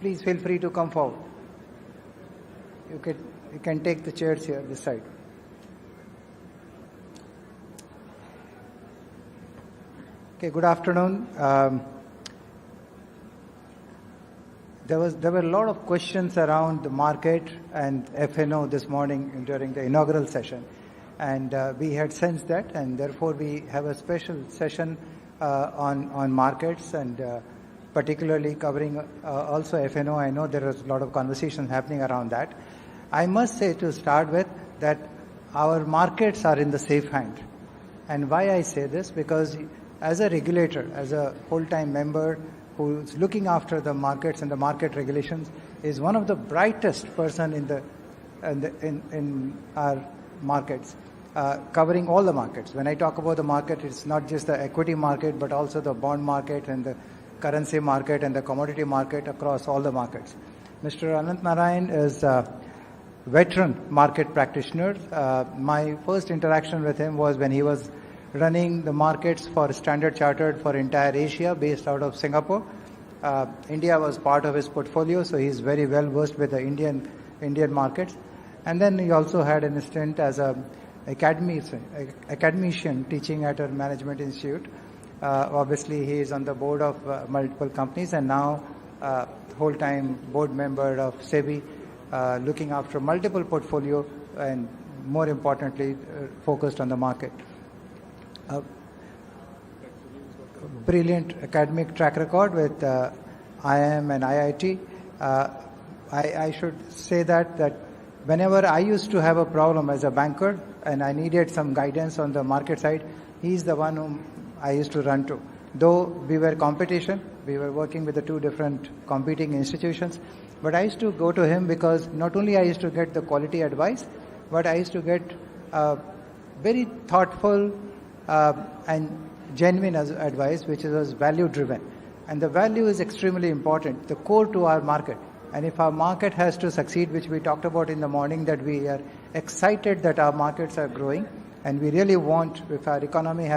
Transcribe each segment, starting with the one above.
please feel free to come forward. You can take the chairs here, this side. Okay, good afternoon. There were a lot of questions around the market and FNO this morning during the inaugural session, and we had sensed that, and therefore we have a special session on markets and particularly covering also FNO. I know there is a lot of conversation happening around that. I must say to start with that our markets are in the safe hand. And why I say this? Because as a regulator, as a full-time member who's looking after the markets and the market regulations, is one of the brightest person in our markets, covering all the markets. When I talk about the market, it's not just the equity market, but also the bond market and the currency market and the commodity market across all the markets. Mr. Ananth Narayan is a veteran market practitioner. My first interaction with him was when he was running the markets for Standard Chartered for entire Asia, based out of Singapore. India was part of his portfolio, so he's very well versed with the Indian markets. And then he also had an stint as a academician teaching at a management institute. Obviously, he is on the board of multiple companies, and now whole-time board member of SEBI, looking after multiple portfolio and more importantly, focused on the market. Brilliant academic track record with IIM and IIT. I should say that whenever I used to have a problem as a banker and I needed some guidance on the market side, he's the one whom I used to run to. Though we were competition, we were working with the two different competing institutions, but I used to go to him because not only I used to get the quality advice, but I used to get very thoughtful and genuine advice, which was value driven. And the value is extremely important, the core to our market. And if our market has to succeed, which we talked about in the morning, that we are excited that our markets are growing, and we really want, if our economy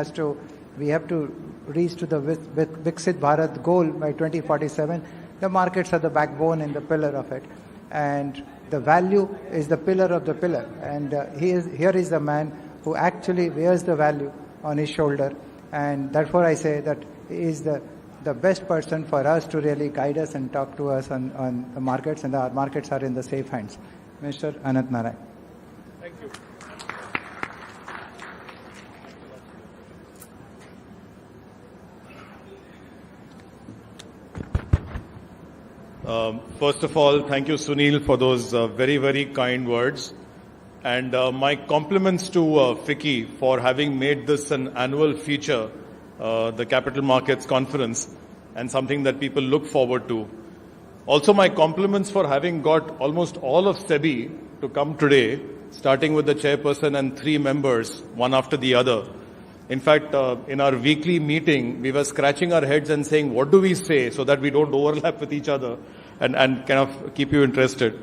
we have to reach to the Viksit Bharat goal by 2047, the markets are the backbone and the pillar of it. And the value is the pillar of the pillar. And here is the man who actually wears the value on his shoulder, and therefore I say that he is the best person for us to really guide us and talk to us on the markets, and our markets are in the safe hands. Mr. Ananth Narayan. Thank you. First of all, thank you, Sunil, for those very, very kind words. And my compliments to FICCI for having made this an annual feature, the Capital Markets Conference, and something that people look forward to. Also, my compliments for having got almost all of SEBI to come today, starting with the chairperson and 3 members, one after the other. In fact, in our weekly meeting, we were scratching our heads and saying, what do we say so that we don't overlap with each other and kind of keep you interested.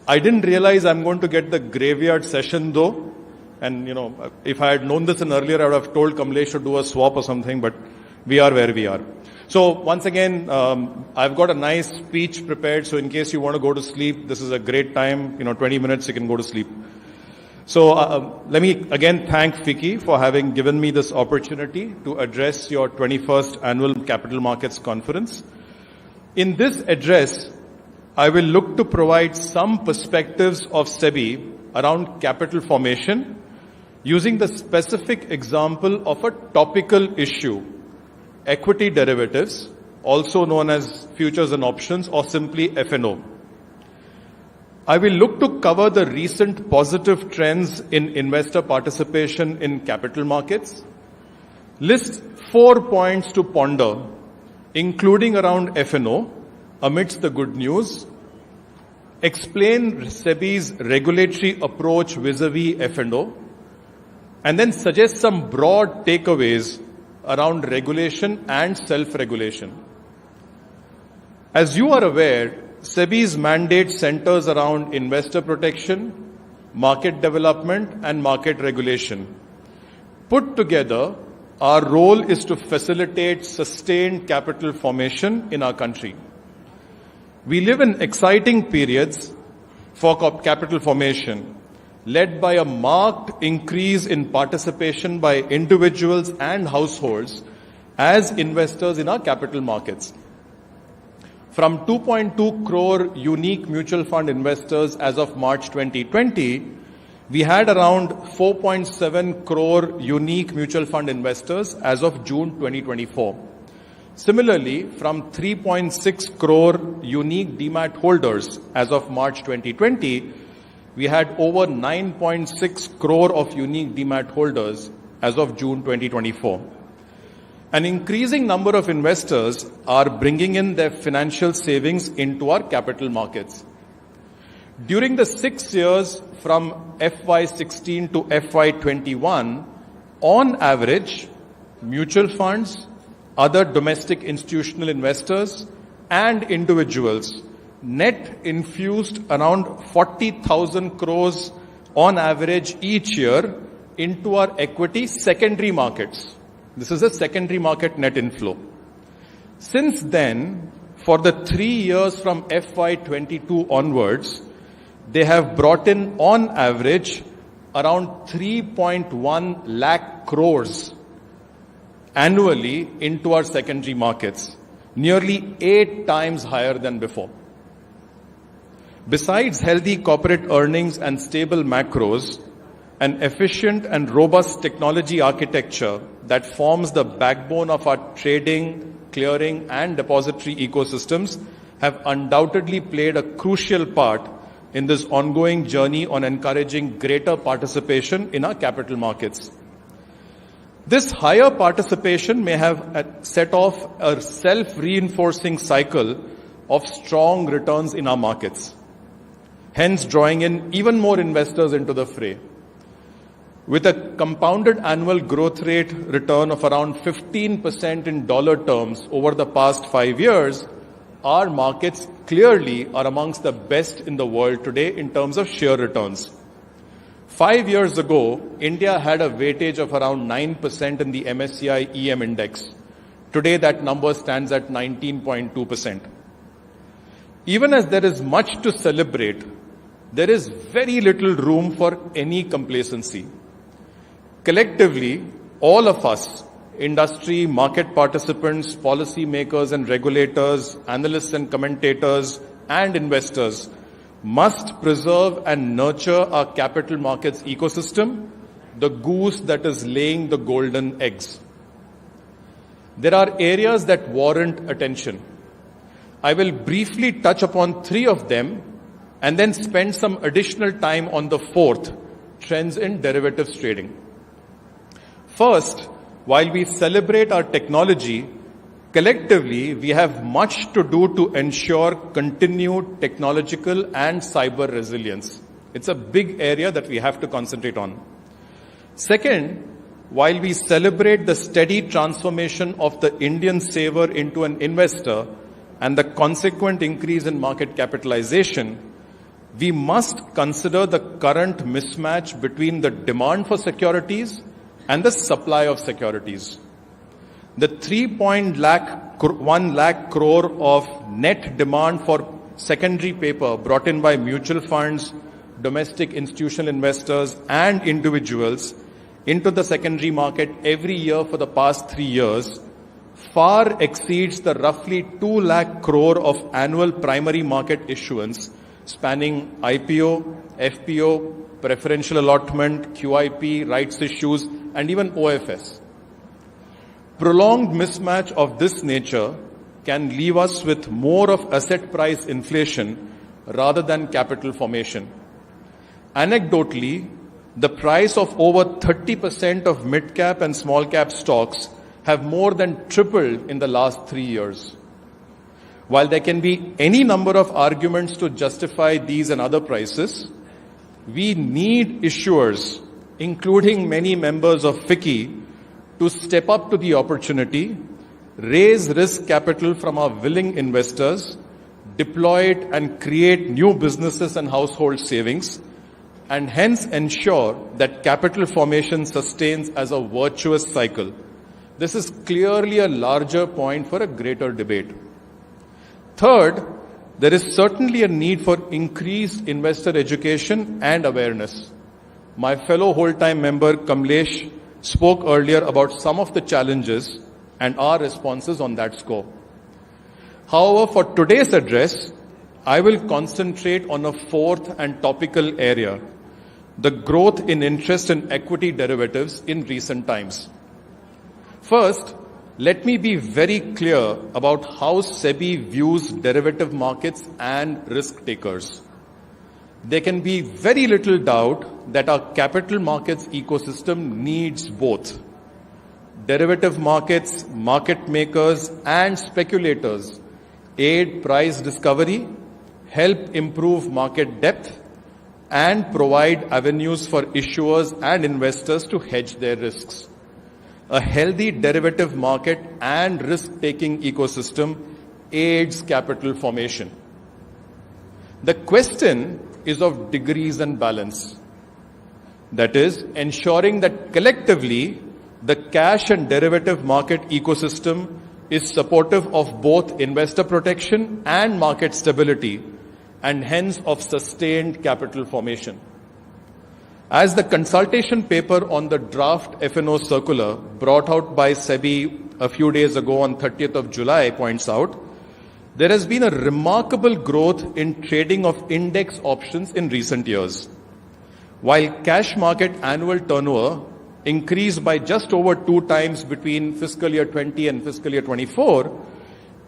I didn't realize I'm going to get the graveyard session though. And, if I had known this earlier, I would have told Kamlesh to do a swap or something, but we are where we are. So once again, I've got a nice speech prepared. So in case you want to go to sleep, this is a great time. 20 minutes, you can go to sleep. So let me again thank FICCI for having given me this opportunity to address your 21st Annual Capital Markets Conference. In this address, I will look to provide some perspectives of SEBI around capital formation using the specific example of a topical issue, equity derivatives, also known as futures and options or simply FNO. I will look to cover the recent positive trends in investor participation in capital markets, list 4 points to ponder, including around FNO, amidst the good news, explain SEBI's regulatory approach vis-a-vis FNO, and then suggest some broad takeaways around regulation and self-regulation. As you are aware, SEBI's mandate centers around investor protection, market development, and market regulation. Put together, our role is to facilitate sustained capital formation in our country. We live in exciting periods for capital formation, led by a marked increase in participation by individuals and households as investors in our capital markets. From 2.2 crore unique mutual fund investors as of March 2020, we had around 4.7 crore unique mutual fund investors as of June 2024. Similarly, from 3.6 crore unique demat holders as of March 2020, we had over 9.6 crore of unique demat holders as of June 2024. An increasing number of investors are bringing in their financial savings into our capital markets. During the 6 years from FY16 to FY21, on average, mutual funds, other domestic institutional investors, and individuals net infused around 40,000 crores on average each year into our equity secondary markets. This is a secondary market net inflow. Since then, for the 3 years from FY22 onwards, they have brought in on average around 3.1 lakh crores annually into our secondary markets, nearly 8 times higher than before. Besides healthy corporate earnings and stable macros, an efficient and robust technology architecture that forms the backbone of our trading, clearing, and depository ecosystems have undoubtedly played a crucial part in this ongoing journey on encouraging greater participation in our capital markets. This higher participation may have set off a self-reinforcing cycle of strong returns in our markets, hence drawing in even more investors into the fray. With a compounded annual growth rate return of around 15% in dollar terms over the past 5 years, our markets clearly are amongst the best in the world today in terms of sheer returns. 5 years ago, India had a weightage of around 9% in the MSCI EM index. Today, that number stands at 19.2%. Even as there is much to celebrate, there is very little room for any complacency. Collectively, all of us, industry, market participants, policy makers and regulators, analysts and commentators, and investors, must preserve and nurture our capital markets ecosystem, the goose that is laying the golden eggs. There are areas that warrant attention. I will briefly touch upon 3 of them and then spend some additional time on the 4th, trends in derivatives trading. First, while we celebrate our technology, collectively we have much to do to ensure continued technological and cyber resilience. It's a big area that we have to concentrate on. Second, while we celebrate the steady transformation of the Indian saver into an investor and the consequent increase in market capitalization, we must consider the current mismatch between the demand for securities and the supply of securities. The 3.1 lakh crore of net demand for secondary paper brought in by mutual funds, domestic institutional investors, and individuals into the secondary market every year for the past 3 years far exceeds the roughly 2 lakh crore of annual primary market issuance spanning IPO, FPO, preferential allotment, QIP, rights issues, and even OFS. Prolonged mismatch of this nature can leave us with more of asset price inflation rather than capital formation. Anecdotally, the price of over 30% of mid-cap and small-cap stocks have more than tripled in the last 3 years. While there can be any number of arguments to justify these and other prices, we need issuers, including many members of FICCI, to step up to the opportunity, raise risk capital from our willing investors, deploy it and create new businesses and household savings, and hence ensure that capital formation sustains as a virtuous cycle. This is clearly a larger point for a greater debate. Third, there is certainly a need for increased investor education and awareness. My fellow whole-time member Kamlesh spoke earlier about some of the challenges and our responses on that score. However, for today's address, I will concentrate on a fourth and topical area, the growth in interest in equity derivatives in recent times. First, let me be very clear about how SEBI views derivative markets and risk takers. There can be very little doubt that our capital markets ecosystem needs both. Derivative markets, market makers, and speculators aid price discovery, help improve market depth, and provide avenues for issuers and investors to hedge their risks. A healthy derivative market and risk-taking ecosystem aids capital formation. The question is of degrees and balance. That is, ensuring that collectively the cash and derivative market ecosystem is supportive of both investor protection and market stability, and hence of sustained capital formation. As the consultation paper on the draft F&O circular brought out by SEBI a few days ago on 30th of July points out, there has been a remarkable growth in trading of index options in recent years. While cash market annual turnover increased by just over 2 times between fiscal year 20 and fiscal year 24,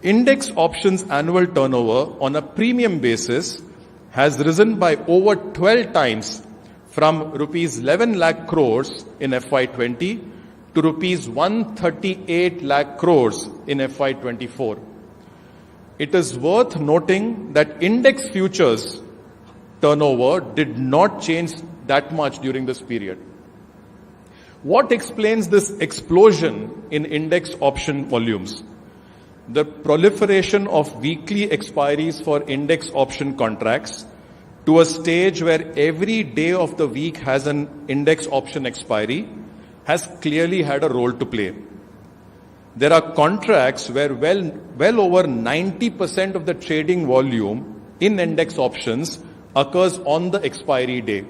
index options annual turnover on a premium basis has risen by over 12 times from rupees 11 lakh crores in FY20 to rupees 138 lakh crores in FY24. It is worth noting that index futures turnover did not change that much during this period. What explains this explosion in index option volumes? The proliferation of weekly expiries for index option contracts to a stage where every day of the week has an index option expiry has clearly had a role to play. There are contracts where well over 90% of the trading volume in index options occurs on the expiry day,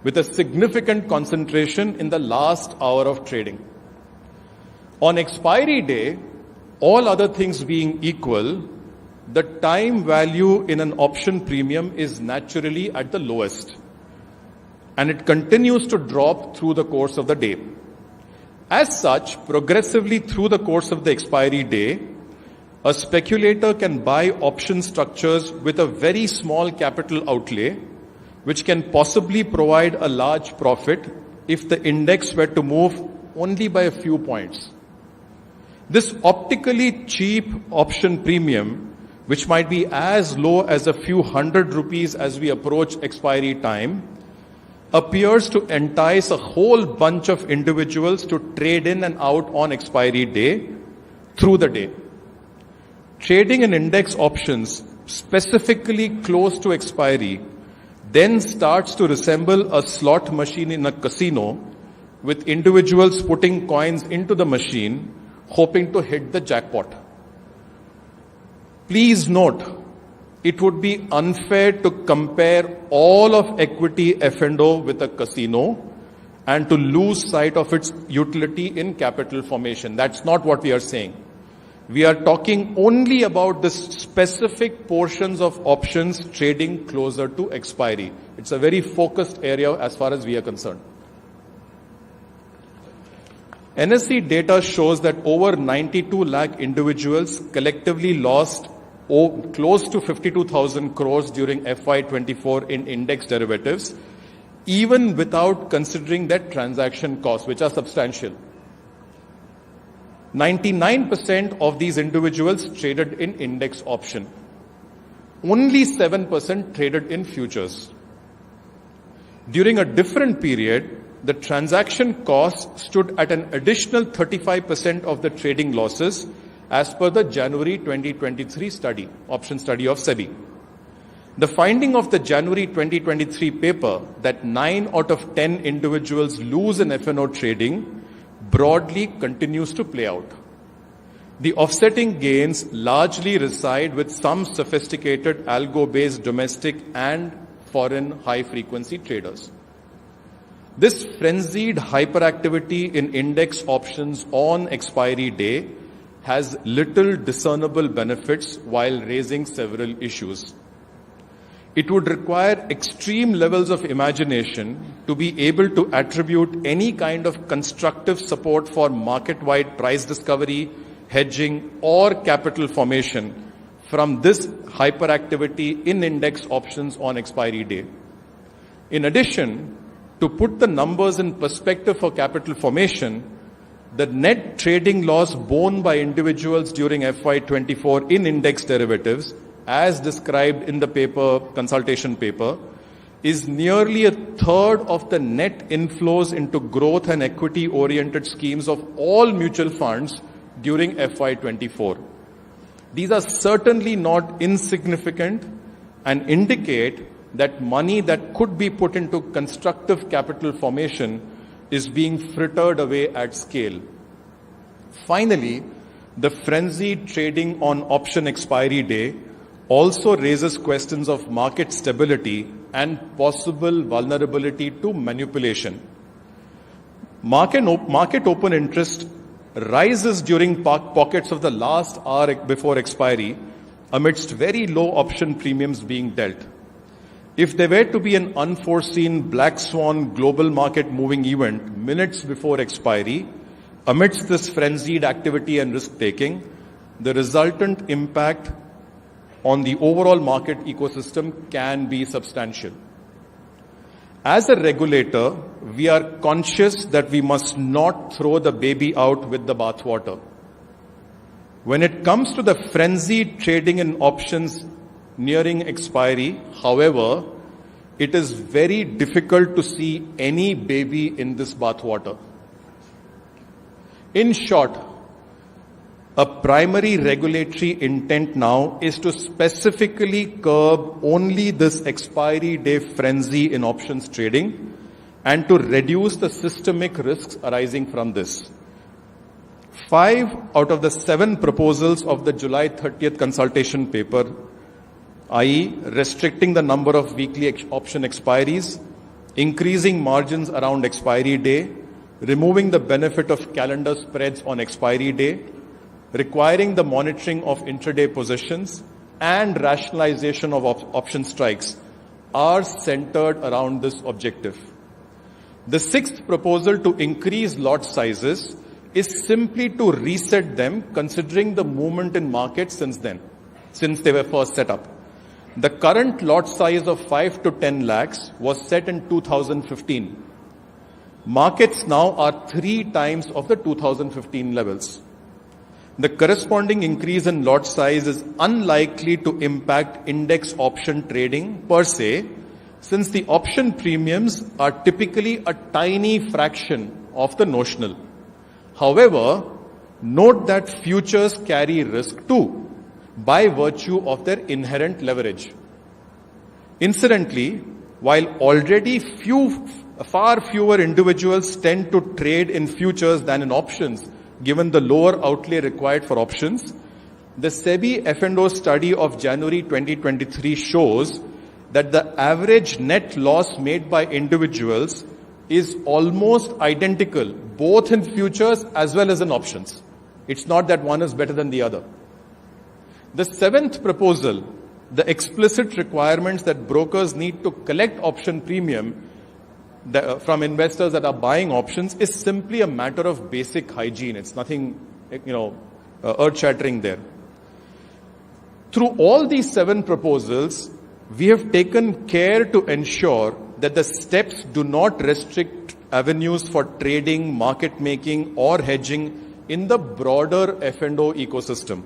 with a significant concentration in the last hour of trading. On expiry day, all other things being equal, the time value in an option premium is naturally at the lowest, and it continues to drop through the course of the day. As such, progressively through the course of the expiry day, a speculator can buy option structures with a very small capital outlay, which can possibly provide a large profit if the index were to move only by a few points. This optically cheap option premium, which might be as low as a few hundred rupees as we approach expiry time, appears to entice a whole bunch of individuals to trade in and out on expiry day through the day. Trading in index options, specifically close to expiry, then starts to resemble a slot machine in a casino, with individuals putting coins into the machine, hoping to hit the jackpot. Please note, it would be unfair to compare all of equity F&O with a casino and to lose sight of its utility in capital formation. That's not what we are saying. We are talking only about the specific portions of options trading closer to expiry. It's a very focused area as far as we are concerned. NSE data shows that over 92 lakh individuals collectively lost close to 52,000 crores during FY24 in index derivatives, even without considering their transaction costs, which are substantial. 99% of these individuals traded in index option. Only 7% traded in futures. During a different period, the transaction cost stood at an additional 35% of the trading losses as per the January 2023 study, option study of SEBI. The finding of the January 2023 paper that 9 out of 10 individuals lose in F&O trading broadly continues to play out. The offsetting gains largely reside with some sophisticated algo-based domestic and foreign high-frequency traders. This frenzied hyperactivity in index options on expiry day has little discernible benefits while raising several issues. It would require extreme levels of imagination to be able to attribute any kind of constructive support for market-wide price discovery, hedging, or capital formation from this hyperactivity in index options on expiry day. In addition, to put the numbers in perspective for capital formation, the net trading loss borne by individuals during FY24 in index derivatives, as described in the consultation paper, is nearly a third of the net inflows into growth and equity-oriented schemes of all mutual funds during FY24. These are certainly not insignificant and indicate that money that could be put into constructive capital formation is being frittered away at scale. Finally, the frenzied trading on option expiry day also raises questions of market stability and possible vulnerability to manipulation. Market open interest rises during pockets of the last hour before expiry amidst very low option premiums being dealt. If there were to be an unforeseen black swan global market moving event minutes before expiry, amidst this frenzied activity and risk-taking, the resultant impact on the overall market ecosystem can be substantial. As a regulator, we are conscious that we must not throw the baby out with the bathwater. When it comes to the frenzied trading in options nearing expiry, however, it is very difficult to see any baby in this bathwater. In short, a primary regulatory intent now is to specifically curb only this expiry day frenzy in options trading and to reduce the systemic risks arising from this. 5 out of the 7 proposals of the July 30th consultation paper, i.e. restricting the number of weekly option expiries, increasing margins around expiry day, removing the benefit of calendar spreads on expiry day, requiring the monitoring of intraday positions, and rationalization of option strikes are centered around this objective. The 6th proposal to increase lot sizes is simply to reset them considering the movement in markets since they were first set up. The current lot size of 5 to 10 lakhs was set in 2015. Markets now are 3 times of the 2015 levels. The corresponding increase in lot size is unlikely to impact index option trading per se, since the option premiums are typically a tiny fraction of the notional. However, note that futures carry risk too, by virtue of their inherent leverage. Incidentally, while already far fewer individuals tend to trade in futures than in options, given the lower outlay required for options, the SEBI F&O study of January 2023 shows that the average net loss made by individuals is almost identical, both in futures as well as in options. It's not that one is better than the other. The 7th proposal, the explicit requirements that brokers need to collect option premium from investors that are buying options, is simply a matter of basic hygiene. It's nothing, earth-shattering there. Through all these 7 proposals, we have taken care to ensure that the steps do not restrict avenues for trading, market making, or hedging in the broader F&O ecosystem.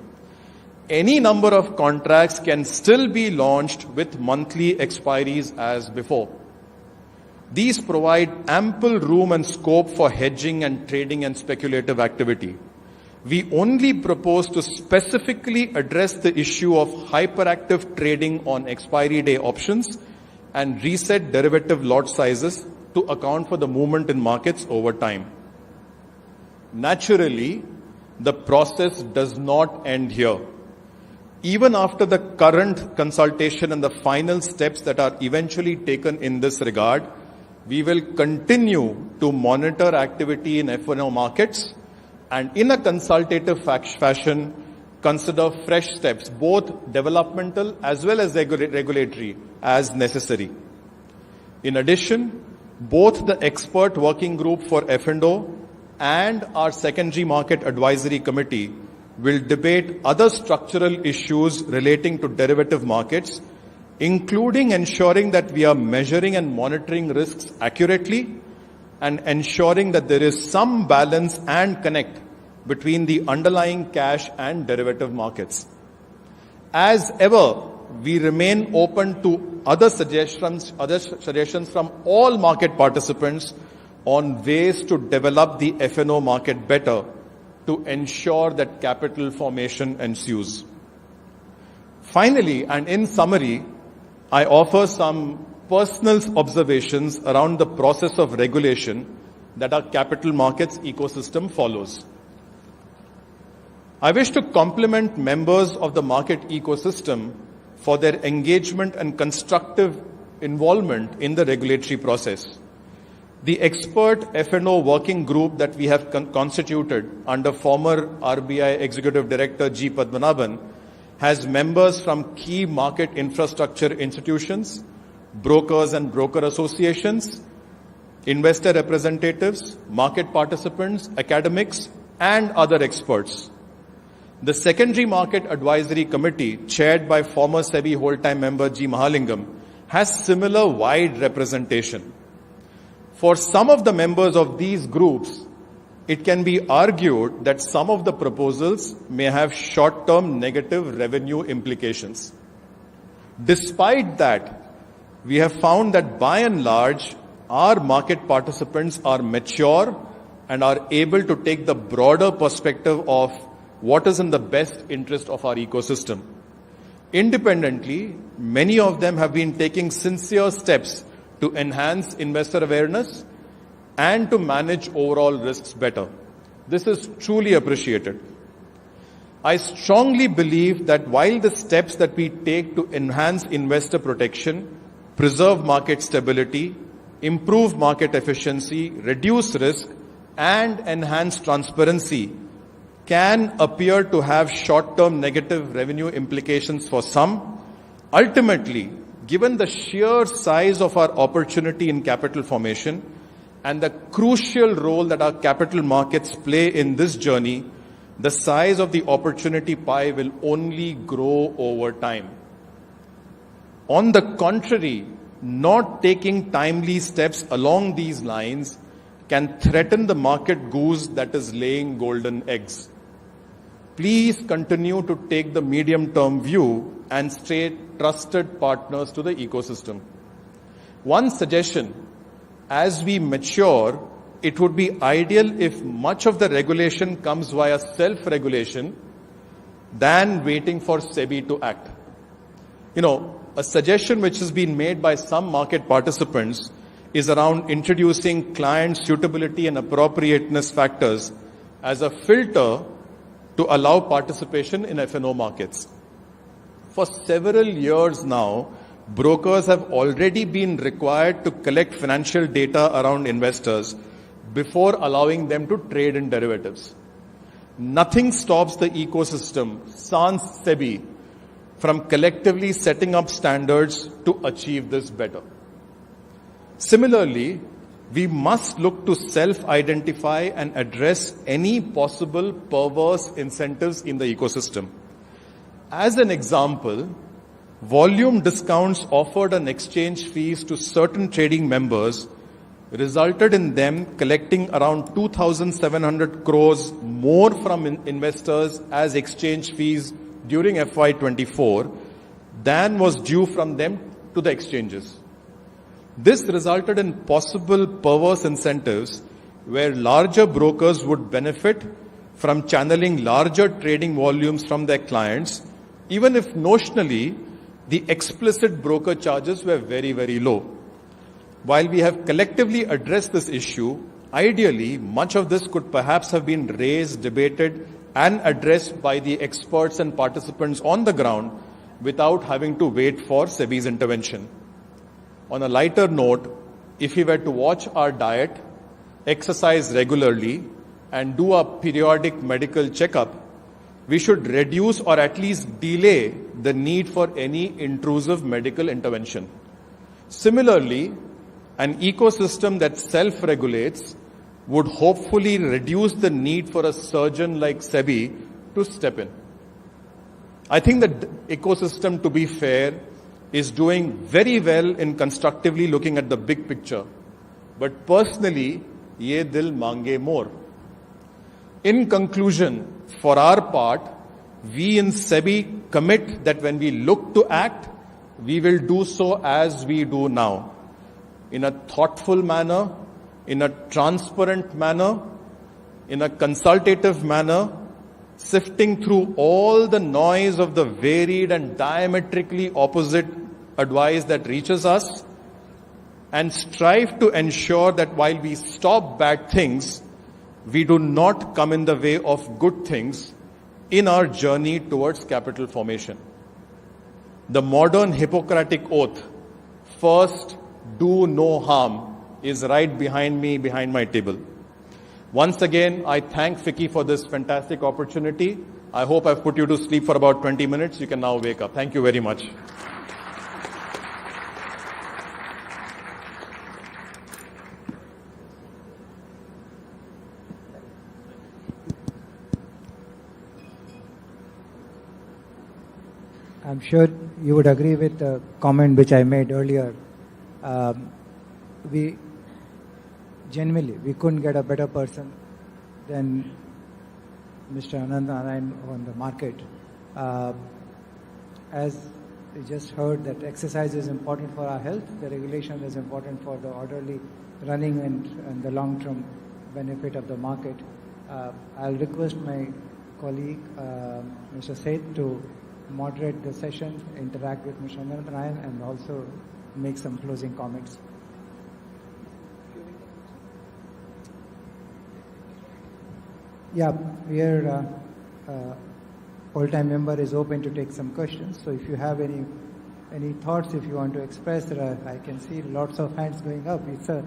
Any number of contracts can still be launched with monthly expiries as before. These provide ample room and scope for hedging and trading and speculative activity. We only propose to specifically address the issue of hyperactive trading on expiry day options and reset derivative lot sizes to account for the movement in markets over time. Naturally, the process does not end here. Even after the current consultation and the final steps that are eventually taken in this regard, we will continue to monitor activity in F&O markets and in a consultative fashion consider fresh steps, both developmental as well as regulatory, as necessary. In addition, both the expert working group for F&O and our secondary market advisory committee will debate other structural issues relating to derivative markets, including ensuring that we are measuring and monitoring risks accurately and ensuring that there is some balance and connect between the underlying cash and derivative markets. As ever, we remain open to other suggestions from all market participants on ways to develop the F&O market better to ensure that capital formation ensues. Finally, and in summary, I offer some personal observations around the process of regulation that our capital markets ecosystem follows. I wish to compliment members of the market ecosystem for their engagement and constructive involvement in the regulatory process. The expert F&O working group that we have constituted under former RBI Executive Director G. Padmanabhan has members from key market infrastructure institutions, brokers and broker associations, investor representatives, market participants, academics, and other experts. The Secondary Market Advisory Committee, chaired by former SEBI whole-time member G. Mahalingam, has similar wide representation. For some of the members of these groups, it can be argued that some of the proposals may have short-term negative revenue implications. Despite that, we have found that by and large, our market participants are mature and are able to take the broader perspective of what is in the best interest of our ecosystem. Independently, many of them have been taking sincere steps to enhance investor awareness and to manage overall risks better. This is truly appreciated. I strongly believe that while the steps that we take to enhance investor protection, preserve market stability, improve market efficiency, reduce risk, and enhance transparency can appear to have short-term negative revenue implications for some, ultimately, given the sheer size of our opportunity in capital formation and the crucial role that our capital markets play in this journey, the size of the opportunity pie will only grow over time. On the contrary, not taking timely steps along these lines can threaten the market goose that is laying golden eggs. Please continue to take the medium-term view and stay trusted partners to the ecosystem. One suggestion, as we mature, it would be ideal if much of the regulation comes via self-regulation than waiting for SEBI to act. A suggestion which has been made by some market participants is around introducing client suitability and appropriateness factors as a filter to allow participation in F&O markets. For several years now, brokers have already been required to collect financial data around investors before allowing them to trade in derivatives. Nothing stops the ecosystem, sans SEBI, from collectively setting up standards to achieve this better. Similarly, we must look to self-identify and address any possible perverse incentives in the ecosystem. As an example, volume discounts offered on exchange fees to certain trading members resulted in them collecting around 2,700 crores more from investors as exchange fees during FY24 than was due from them to the exchanges. This resulted in possible perverse incentives where larger brokers would benefit from channeling larger trading volumes from their clients, even if notionally the explicit broker charges were very, very low. While we have collectively addressed this issue, ideally much of this could perhaps have been raised, debated, and addressed by the experts and participants on the ground without having to wait for SEBI's intervention. On a lighter note, if we were to watch our diet, exercise regularly, and do a periodic medical checkup, we should reduce or at least delay the need for any intrusive medical intervention. Similarly, an ecosystem that self-regulates would hopefully reduce the need for a surgeon like SEBI to step in. I think the ecosystem, to be fair, is doing very well in constructively looking at the big picture. But personally, ye dil mange more. In conclusion, for our part, we in SEBI commit that when we look to act, we will do so as we do now, in a thoughtful manner, in a transparent manner, in a consultative manner, sifting through all the noise of the varied and diametrically opposite advice that reaches us, and strive to ensure that while we stop bad things, we do not come in the way of good things in our journey towards capital formation. The modern Hippocratic oath, first do no harm, is right behind me, behind my table. Once again, I thank FICCI for this fantastic opportunity. I hope I've put you to sleep for about 20 minutes. You can now wake up. Thank you very much. I'm sure you would agree with the comment which I made earlier. We couldn't get a better person than Mr. Ananth Narayan on the market. As we just heard, that exercise is important for our health, the regulation is important for the orderly running and the long-term benefit of the market. I'll request my colleague, Mr. Seth, to moderate the session, interact with Mr. Ananth Narayan, and also make some closing comments. Yeah, we are all-time member is open to take some questions. So if you have any thoughts, if you want to express, I can see lots of hands going up. It's a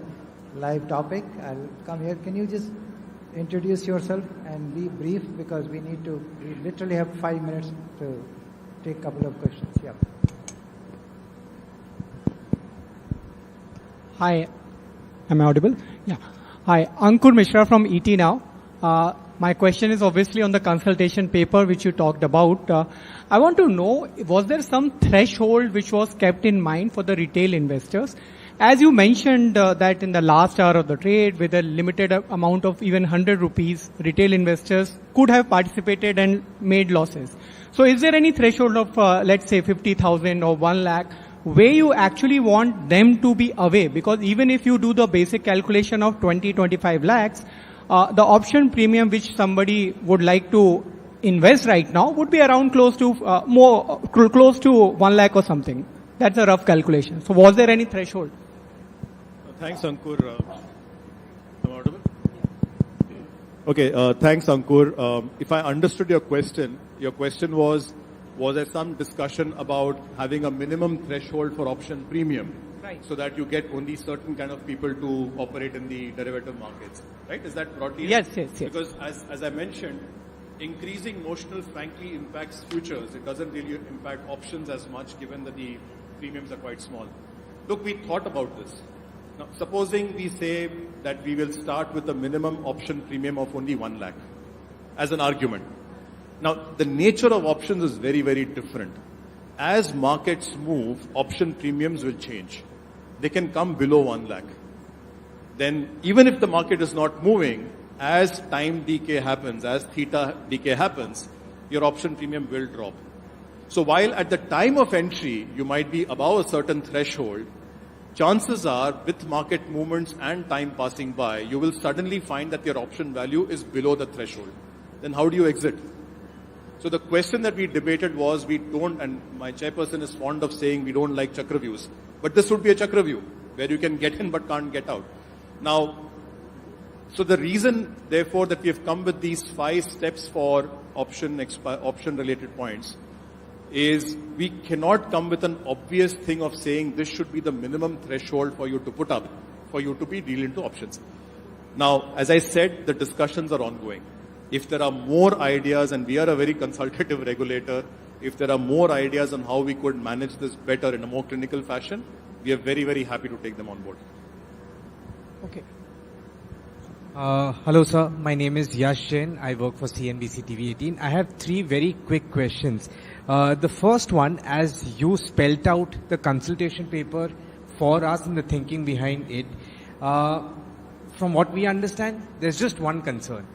live topic. I'll come here. Can you just introduce yourself and be brief, because we literally have 5 minutes to take a couple of questions. Yeah. Hi, am I audible? Yeah. Hi, Ankur Mishra from ET Now. My question is obviously on the consultation paper which you talked about. I want to know, was there some threshold which was kept in mind for the retail investors? As you mentioned that in the last hour of the trade, with a limited amount of even 100 rupees, retail investors could have participated and made losses. So is there any threshold of, let's say, 50,000 or 1 lakh, where you actually want them to be away? Because even if you do the basic calculation of 20-25 lakhs, the option premium which somebody would like to invest right now would be around close to 1 lakh or something. That's a rough calculation. So was there any threshold? Thanks, Ankur. Am I audible? Okay, thanks, Ankur. If I understood your question was there some discussion about having a minimum threshold for option premium? Right. So that you get only certain kind of people to operate in the derivative markets, right? Is that broadly? Yes. Because as I mentioned, increasing notional frankly impacts futures. It doesn't really impact options as much, given that the premiums are quite small. Look, we thought about this. Now, supposing we say that we will start with a minimum option premium of only 1 lakh as an argument. Now, the nature of options is very, very different. As markets move, option premiums will change. They can come below 1 lakh. Then, even if the market is not moving, as time decay happens, as theta decay happens, your option premium will drop. So while at the time of entry, you might be above a certain threshold, chances are, with market movements and time passing by, you will suddenly find that your option value is below the threshold. Then how do you exit? So the question that we debated was, we don't, and my chairperson is fond of saying we don't like Chakraviews, but this would be a Chakraview, where you can get in but can't get out. Now, So the reason, therefore, that we have come with these 5 steps for option-related points is we cannot come with an obvious thing of saying this should be the minimum threshold for you to put up, for you to be deal into options. Now, as I said, the discussions are ongoing. If there are more ideas, and we are a very consultative regulator, if there are more ideas on how we could manage this better in a more clinical fashion, we are very, very happy to take them on board. Okay. Hello, sir. My name is Yash Jain. I work for CNBC TV 18. I have 3 very quick questions. The first one, as you spelt out the consultation paper for us and the thinking behind it, from what we understand, there's just one concern,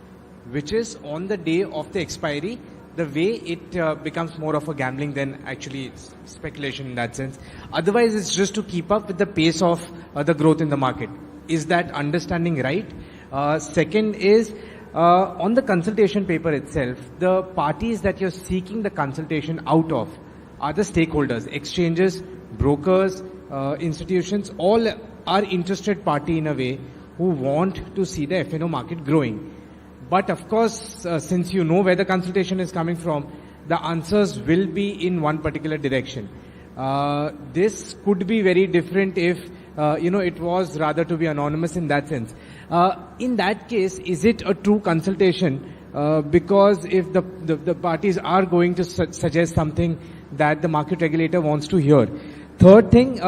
which is on the day of the expiry, the way it becomes more of a gambling than actually speculation in that sense. Otherwise, it's just to keep up with the pace of the growth in the market. Is that understanding right? Second is, on the consultation paper itself, the parties that you're seeking the consultation out of are the stakeholders, exchanges, brokers, institutions, all are interested party in a way who want to see the F&O market growing. But of course, since you know where the consultation is coming from, the answers will be in one particular direction. This could be very different if, it was rather to be anonymous in that sense. In that case, is it a true consultation? Because if the parties are going to suggest something that the market regulator wants to hear. Third thing,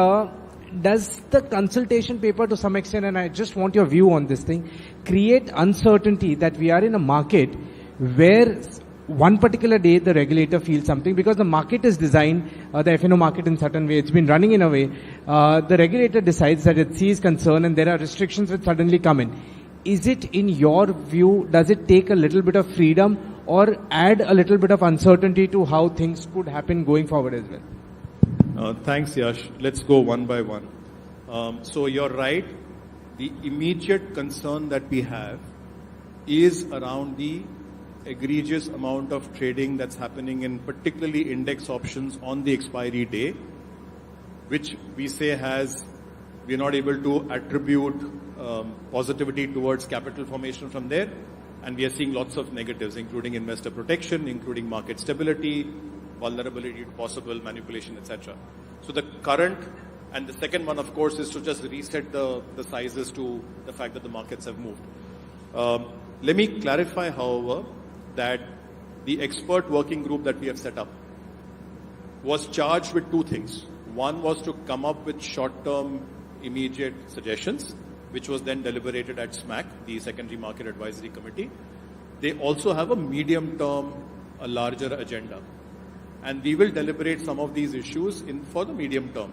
does the consultation paper to some extent, and I just want your view on this thing, create uncertainty that we are in a market where one particular day the regulator feels something, because the market is designed, the F&O market in certain way, it's been running in a way, the regulator decides that it sees concern and there are restrictions which suddenly come in. Is it, in your view, does it take a little bit of freedom or add a little bit of uncertainty to how things could happen going forward as well? Thanks, Yash. Let's go one by one. So you're right. The immediate concern that we have is around the egregious amount of trading that's happening in particularly index options on the expiry day, which we say we're not able to attribute positivity towards capital formation from there, and we are seeing lots of negatives, including investor protection, including market stability, vulnerability to possible manipulation, etc. So the current, and the second one, of course, is to just reset the sizes to the fact that the markets have moved. Let me clarify, however, that the expert working group that we have set up was charged with 2 things. One was to come up with short-term immediate suggestions, which was then deliberated at SMAC, the Secondary Market Advisory Committee. They also have a medium-term, a larger agenda. And we will deliberate some of these issues for the medium term.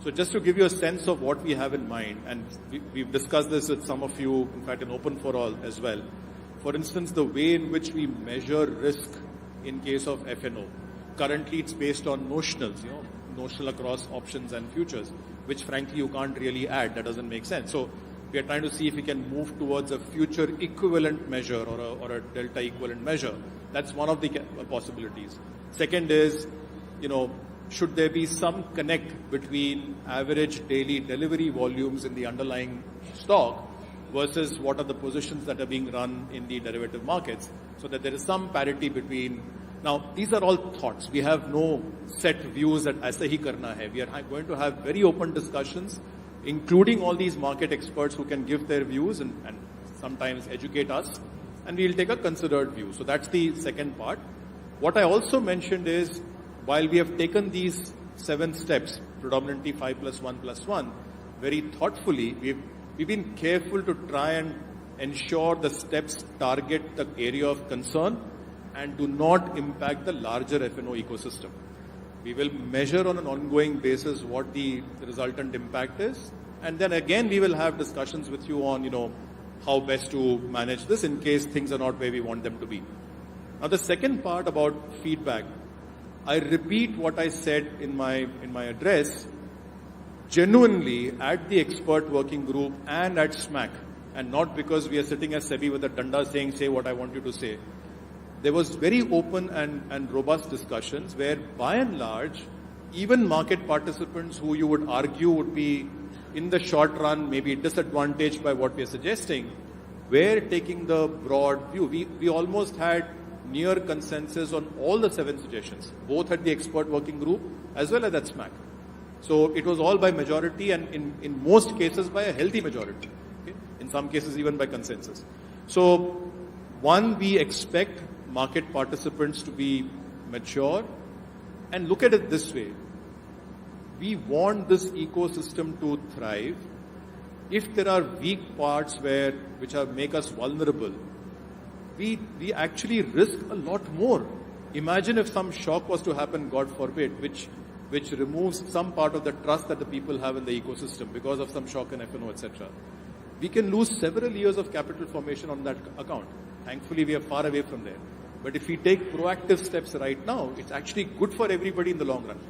So just to give you a sense of what we have in mind, and we've discussed this with some of you, in fact, in Open for All as well. For instance, the way in which we measure risk in case of F&O. Currently, it's based on notionals, notional across options and futures, which frankly you can't really add. That doesn't make sense. So we are trying to see if we can move towards a future equivalent measure or a delta equivalent measure. That's one of the possibilities. Second is, should there be some connect between average daily delivery volumes in the underlying stock versus what are the positions that are being run in the derivative markets, so that there is some parity between. Now, these are all thoughts. We have no set views that aisa hi karna hai. We are going to have very open discussions, including all these market experts who can give their views and sometimes educate us, and we'll take a considered view. So that's the second part. What I also mentioned is, while we have taken these 7 steps, predominantly 5+1+1, very thoughtfully, we've been careful to try and ensure the steps target the area of concern and do not impact the larger F&O ecosystem. We will measure on an ongoing basis what the resultant impact is, and then again we will have discussions with you on, how best to manage this in case things are not where we want them to be. Now, the second part about feedback, I repeat what I said in my address. Genuinely, at the expert working group and at SMAC, and not because we are sitting as SEBI with a danda saying, say what I want you to say, there was very open and robust discussions where, by and large, even market participants who you would argue would be, in the short run, maybe disadvantaged by what we are suggesting, were taking the broad view. We almost had near consensus on all the 7 suggestions, both at the expert working group as well as at SMAC. So it was all by majority, and in most cases by a healthy majority. Okay? In some cases even by consensus. So one, we expect market participants to be mature, and look at it this way. We want this ecosystem to thrive. If there are weak parts which make us vulnerable, we actually risk a lot more. Imagine if some shock was to happen, God forbid, which removes some part of the trust that the people have in the ecosystem because of some shock in F&O, etc. We can lose several years of capital formation on that account. Thankfully, we are far away from there. But if we take proactive steps right now, it's actually good for everybody in the long run.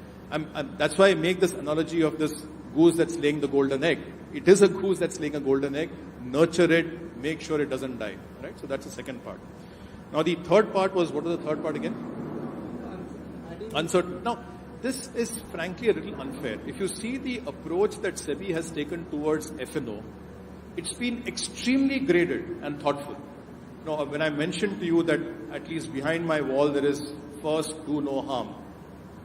That's why I make this analogy of this goose that's laying the golden egg. It is a goose that's laying a golden egg. Nurture it, make sure it doesn't die. Right? So that's the second part. Now the third part was, what was the third part again? Uncertain. Now, this is frankly a little unfair. If you see the approach that SEBI has taken towards F&O, it's been extremely graded and thoughtful. Now, when I mentioned to you that at least behind my wall there is first, do no harm,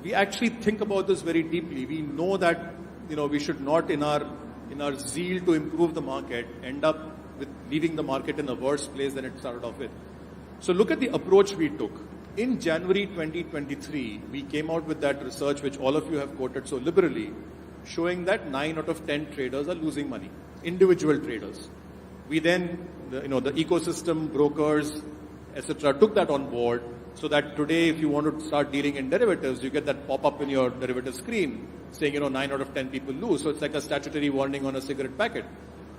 we actually think about this very deeply. We know that we should not, in our zeal to improve the market, end up with leaving the market in a worse place than it started off with. So look at the approach we took. In January 2023, we came out with that research which all of you have quoted so liberally, showing that 9 out of 10 traders are losing money, individual traders. We then, the ecosystem, brokers, etc., took that on board, so that today if you want to start dealing in derivatives, you get that pop-up in your derivative screen saying, 9 out of 10 people lose. So it's like a statutory warning on a cigarette packet.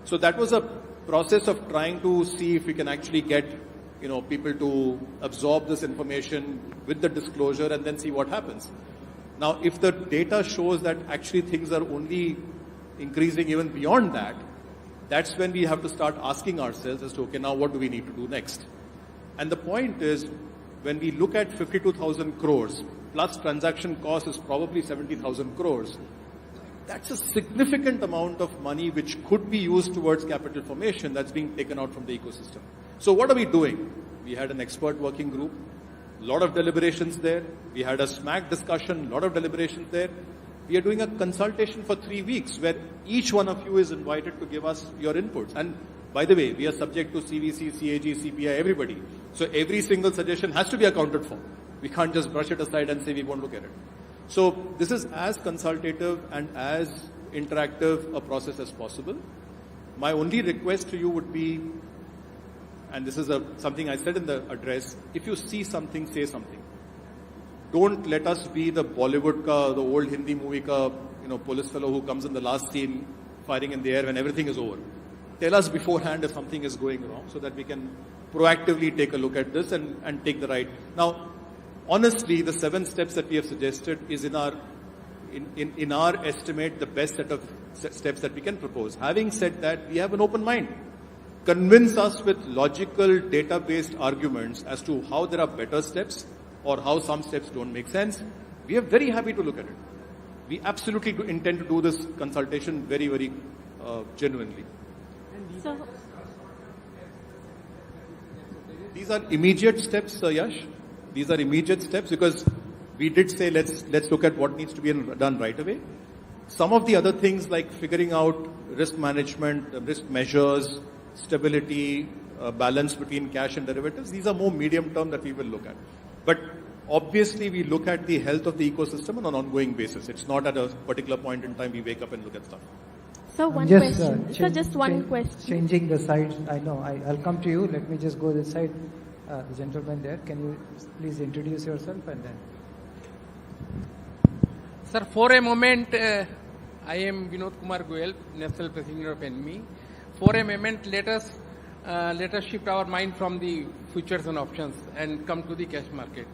So that was a process of trying to see if we can actually get people to absorb this information with the disclosure and then see what happens. Now, if the data shows that actually things are only increasing even beyond that, that's when we have to start asking ourselves as to, okay, now what do we need to do next? And the point is, when we look at 52,000 crores, plus transaction cost is probably 70,000 crores, that's a significant amount of money which could be used towards capital formation that's being taken out from the ecosystem. So what are we doing? We had an expert working group, a lot of deliberations there. We had a SMAC discussion, a lot of deliberations there. We are doing a consultation for 3 weeks where each one of you is invited to give us your inputs. And by the way, we are subject to CVC, CAG, CPI, everybody. So every single suggestion has to be accounted for. We can't just brush it aside and say we won't look at it. So this is as consultative and as interactive a process as possible. My only request to you would be, and this is something I said in the address, if you see something, say something. Don't let us be the Bollywood ka, the old Hindi movie ka, police fellow who comes in the last scene firing in the air when everything is over. Tell us beforehand if something is going wrong so that we can proactively take a look at this and take the right. Now, honestly, the 7 steps that we have suggested is in our estimate the best set of steps that we can propose. Having said that, we have an open mind. Convince us with logical data-based arguments as to how there are better steps or how some steps don't make sense. We are very happy to look at it. We absolutely intend to do this consultation very, very genuinely. So, these are immediate steps, Yash. These are immediate steps because we did say let's look at what needs to be done right away. Some of the other things like figuring out risk management, risk measures, stability, balance between cash and derivatives, these are more medium term that we will look at. But obviously we look at the health of the ecosystem on an ongoing basis. It's not at a particular point in time we wake up and look at stuff. so one Just, question. So just one question. Changing the sides. I know. I'll come to you. Let me just go this side. The gentleman there. Can you please introduce yourself and then? Sir, for a moment, I am Vinod Kumar Goyal, National President of NME. For a moment, let us shift our mind from the futures and options and come to the cash market.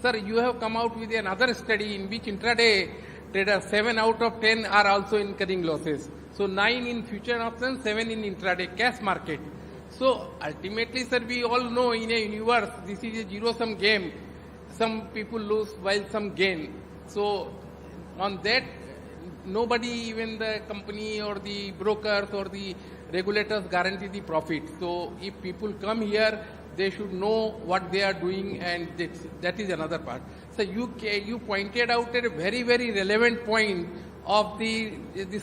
Sir, you have come out with another study in which intraday traders 7 out of 10 are also incurring losses. So 9 in future options, 7 in intraday cash market. So ultimately, sir, we all know in a universe this is a zero-sum game. Some people lose while some gain. So on that nobody, even the company or the brokers or the regulators guarantee the profit. So if people come here, they should know what they are doing, and that is another part. So you pointed out a very, very relevant point of the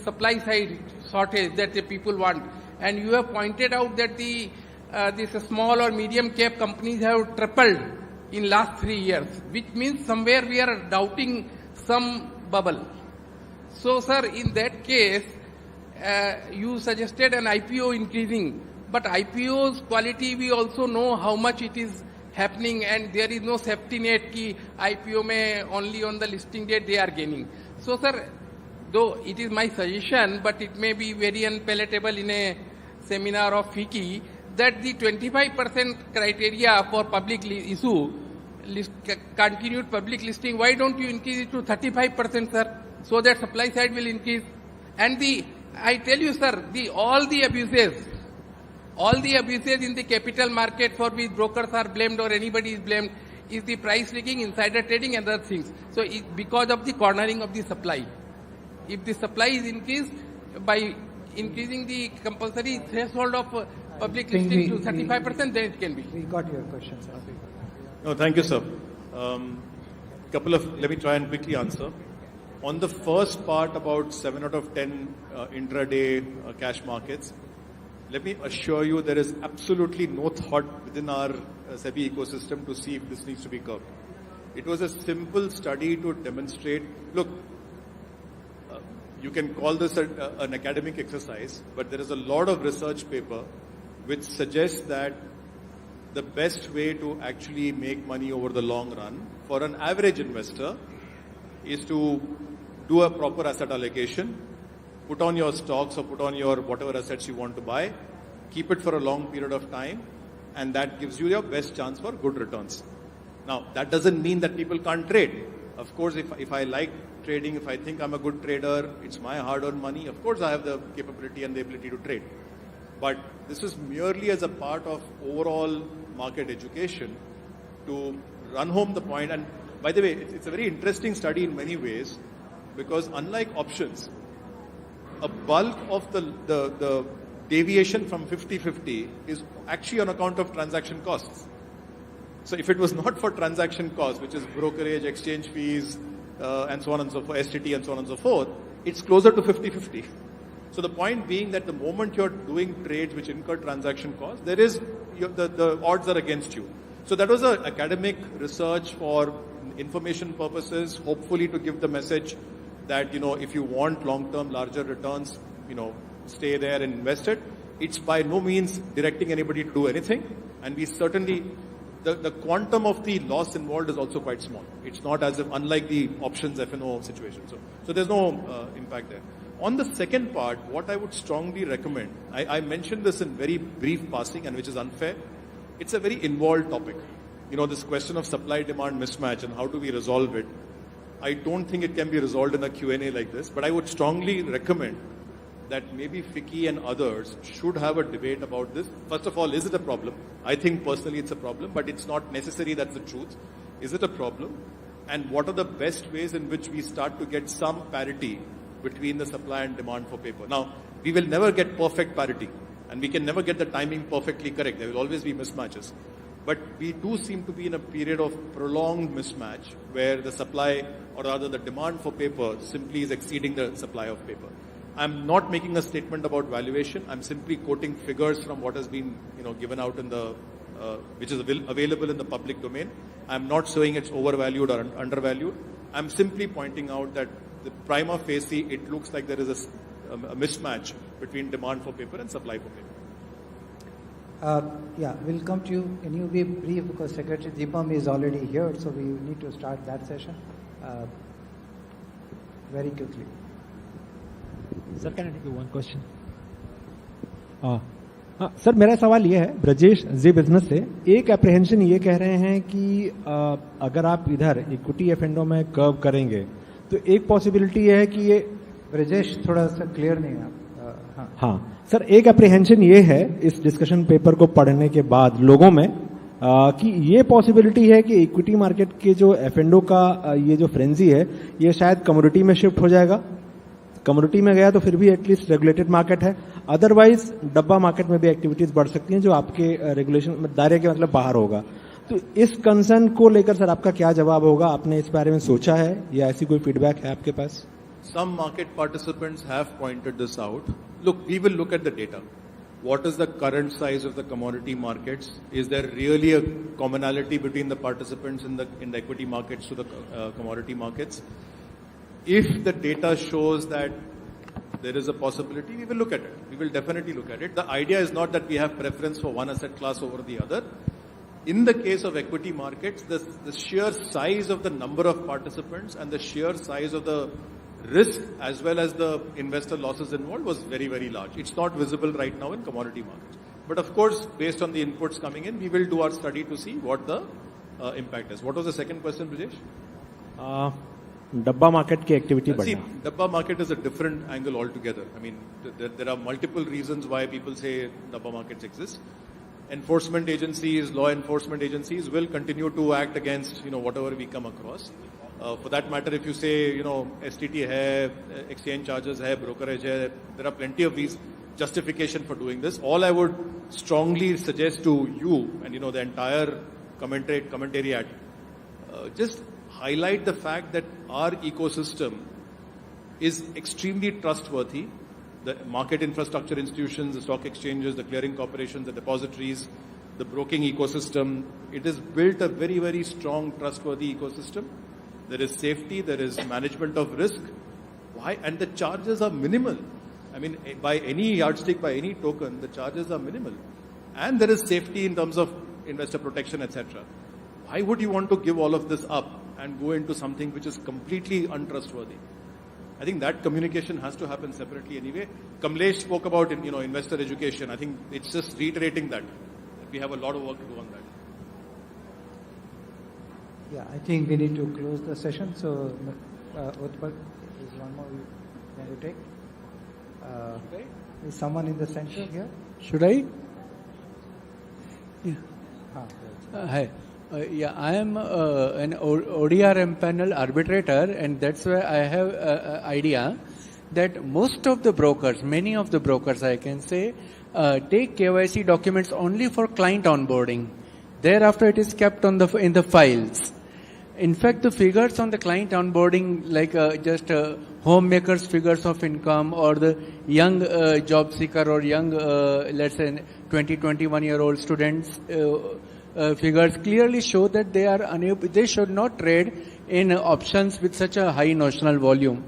supply side shortage that the people want. And you have pointed out that these small or medium cap companies have tripled in last 3 years, which means somewhere we are doubting some bubble. So, sir, in that case, you suggested an IPO increasing, but IPO's quality we also know how much it is happening, and there is no safety net ki IPO may only on the listing date they are gaining. So, sir, though it is my suggestion, but it may be very unpalatable in a seminar of FICCI, that the 25% criteria for public continued public listing, why don't you increase it to 35%, sir, so that supply side will increase? And I tell you, sir, all the abuses in the capital market for which brokers are blamed or anybody is blamed is the price rigging, insider trading and other things. So it's because of the cornering of the supply. If the supply is increased by increasing the compulsory threshold of public listing to 35%, then it can be. We got your question, sir. No, thank you, sir. Let me try and quickly answer. On the first part about 7 out of 10 intraday cash markets, let me assure you there is absolutely no thought within our SEBI ecosystem to see if this needs to be curbed. It was a simple study to demonstrate, look, you can call this an academic exercise, but there is a lot of research paper which suggests that the best way to actually make money over the long run for an average investor is to do a proper asset allocation, put on your stocks or put on your whatever assets you want to buy, keep it for a long period of time, and that gives you your best chance for good returns. Now, that doesn't mean that people can't trade. Of course, if I like trading, if I think I'm a good trader, it's my hard-earned money, of course I have the capability and the ability to trade. But this is merely as a part of overall market education to run home the point. And by the way, it's a very interesting study in many ways, because unlike options, a bulk of the deviation from 50-50 is actually on account of transaction costs. So if it was not for transaction costs, which is brokerage, exchange fees, and so on and so forth, STT and so on and so forth, it's closer to 50-50. So the point being that the moment you're doing trades which incur transaction costs, there is the odds are against you. So that was an academic research for information purposes, hopefully to give the message that, if you want long-term larger returns, stay there and invest it. It's by no means directing anybody to do anything. And we certainly, the quantum of the loss involved is also quite small. It's not as if, unlike the options F&O situation. So there's no impact there. On the second part, what I would strongly recommend, I mentioned this in very brief passing and which is unfair. It's a very involved topic. This question of supply-demand mismatch and how do we resolve it. I don't think it can be resolved in a Q&A like this, but I would strongly recommend that maybe FICCI and others should have a debate about this. First of all, is it a problem? I think personally it's a problem, but it's not necessary that's the truth. Is it a problem? And what are the best ways in which we start to get some parity between the supply and demand for paper? Now, we will never get perfect parity, and we can never get the timing perfectly correct. There will always be mismatches. But we do seem to be in a period of prolonged mismatch where the supply, or rather the demand for paper, simply is exceeding the supply of paper. I'm not making a statement about valuation. I'm simply quoting figures from what has been, given out in the, which is available in the public domain. I'm not saying it's overvalued or undervalued. I'm simply pointing out that the prima facie, it looks like there is a mismatch between demand for paper and supply for paper. We'll come to you. Can you be brief, because Secretary Deepam is already here, so we need to start that session very quickly. Sir can I take one question? Sir, मेरा सवाल ये है, ब्रजेश जी business से। एक apprehension ये कह रहे हैं कि अगर आप इधर इक्विटी एफ&ओ में कर्व करेंगे तो एक पॉसिबिलिटी ये है कि ये, ब्रजेश थोड़ा सा क्लियर नहीं है आप। हाँ सर, एक एप्रीहेंशन ये है इस डिस्कशन पेपर को पढ़ने के बाद लोगों में कि ये पॉसिबिलिटी है कि इक्विटी मार्केट के जो एफ&ओ का ये जो फ्रेंजी है, ये शायद कमोडिटी में शिफ्ट हो जाएगा। कमोडिटी में गया तो फिर भी एटलीस्ट रेगुलेटेड मार्केट है, अदरवाइज डब्बा मार्केट में भी एक्टिविटीज बढ़ सकती हैं जो आपके रेगुलेशन दायरे के मतलब बाहर होगा. तो इस कंसर्न को लेकर सर आपका क्या जवाब होगा? आपने इस बारे में सोचा है या ऐसी कोई फीडबैक है आपके पास? Some market participants have pointed this out. Look, we will look at the data. What is the current size of the commodity markets? Is there really a commonality between the participants in the equity markets to the commodity markets? If the data shows that there is a possibility, we will look at it. We will definitely look at it. The idea is not that we have preference for one asset class over the other. In the case of equity markets, the sheer size of the number of participants and the sheer size of the risk as well as the investor losses involved was very, very large. It's not visible right now in commodity markets. But of course, based on the inputs coming in, we will do our study to see what the impact is. What was the second question, Brijesh? डब्बा market की activity See, बढ़ना. Dabba market is a different angle altogether. I mean, there are multiple reasons why people say Dabba markets exist. Enforcement agencies, law enforcement agencies will continue to act against, whatever we come across. For that matter, if you say, STT hai, exchange charges hai, brokerage hai, there are plenty of these justification for doing this. All I would strongly suggest to you and, the entire commentariat, just highlight the fact that our ecosystem is extremely trustworthy. The market infrastructure institutions, the stock exchanges, the clearing corporations, the depositories, the broking ecosystem, it has built a very, very strong, trustworthy ecosystem. There is safety, there is management of risk. Why? And the charges are minimal. I mean, by any yardstick, by any token, the charges are minimal. And there is safety in terms of investor protection, etc. Why would you want to give all of this up and go into something which is completely untrustworthy? I think that communication has to happen separately anyway. Kamlesh spoke about, investor education. I think it's just reiterating that. We have a lot of work to do on that. Yeah, I think we need to close the session. So, Utpal, is one more you want to take? Is someone in the center here? Should I? Yeah. Hi. Yeah, I am an ODRM panel arbitrator, and that's why I have an idea that most of the brokers, many of the brokers I can say, take KYC documents only for client onboarding. Thereafter it is kept on in the files. In fact, the figures on the client onboarding, like just homemaker's figures of income or the young job seeker or young, let's say 20, 21-year-old students, figures clearly show that they are unable, they should not trade in options with such a high notional volume.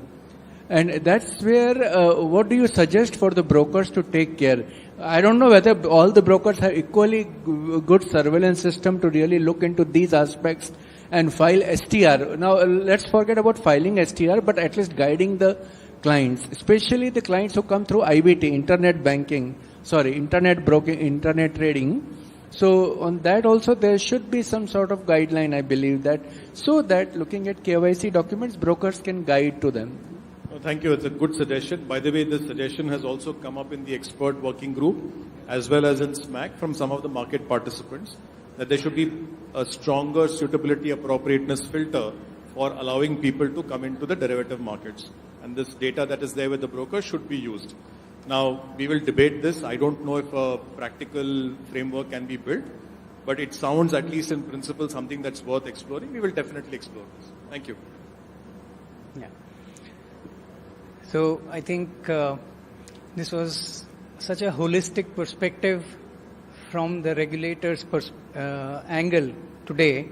And that's where, what do you suggest for the brokers to take care? I don't know whether all the brokers have equally good surveillance system to really look into these aspects and file STR. Now, let's forget about filing STR, but at least guiding the clients, especially the clients who come through IBT, internet banking, internet broking, internet trading. So on that also there should be some sort of guideline, I believe that, so that looking at KYC documents, brokers can guide to them. Thank you. It's a good suggestion. By the way, this suggestion has also come up in the expert working group as well as in SMAC from some of the market participants, that there should be a stronger suitability appropriateness filter for allowing people to come into the derivative markets. And this data that is there with the broker should be used. Now, we will debate this. I don't know if a practical framework can be built, but it sounds, at least in principle, something that's worth exploring. We will definitely explore this. Thank you. Yeah. So I think this was such a holistic perspective from the regulator's angle today,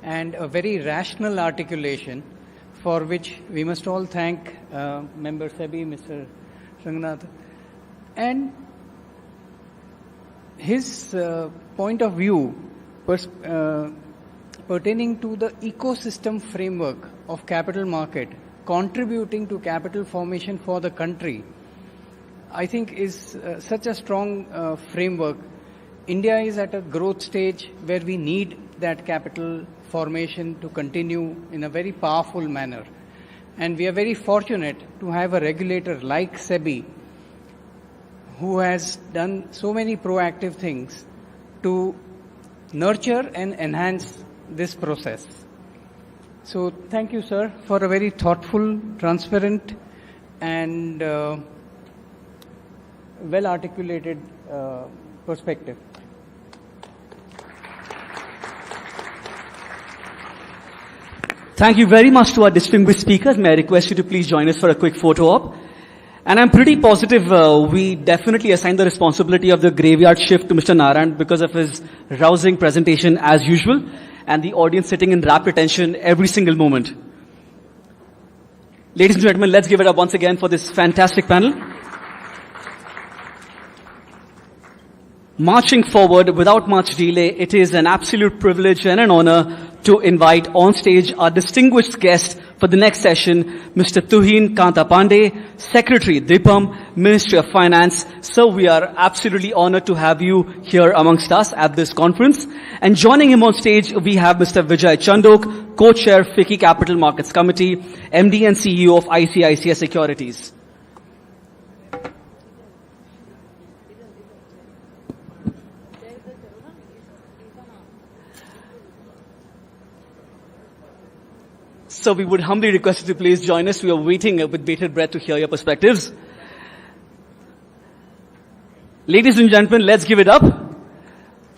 and a very rational articulation for which we must all thank Member SEBI, Mr. Ranganath, and his point of view pertaining to the ecosystem framework of capital market contributing to capital formation for the country, I think is such a strong framework. India is at a growth stage where we need that capital formation to continue in a very powerful manner. And we are very fortunate to have a regulator like SEBI who has done so many proactive things to nurture and enhance this process. So thank you, sir, for a very thoughtful, transparent and well articulated perspective. Thank you very much to our distinguished speakers. May I request you to please join us for a quick photo op? And I'm pretty positive we definitely assign the responsibility of the graveyard shift to Mr. Narayan because of his rousing presentation as usual and the audience sitting in rapt attention every single moment. Ladies and gentlemen, let's give it up once again for this fantastic panel. Marching forward without much delay, it is an absolute privilege and an honor to invite on stage our distinguished guest for the next session, Mr. Tuhin Kanta Pandey, Secretary DIPAM, Ministry of Finance. So we are absolutely honored to have you here amongst us at this conference. And joining him on stage, we have Mr. Vijay Chandok, Co-Chair FICCI Capital Markets Committee, MD and CEO of ICICI Securities. So we would humbly request you to please join us. We are waiting with bated breath to hear your perspectives. Ladies and gentlemen, let's give it up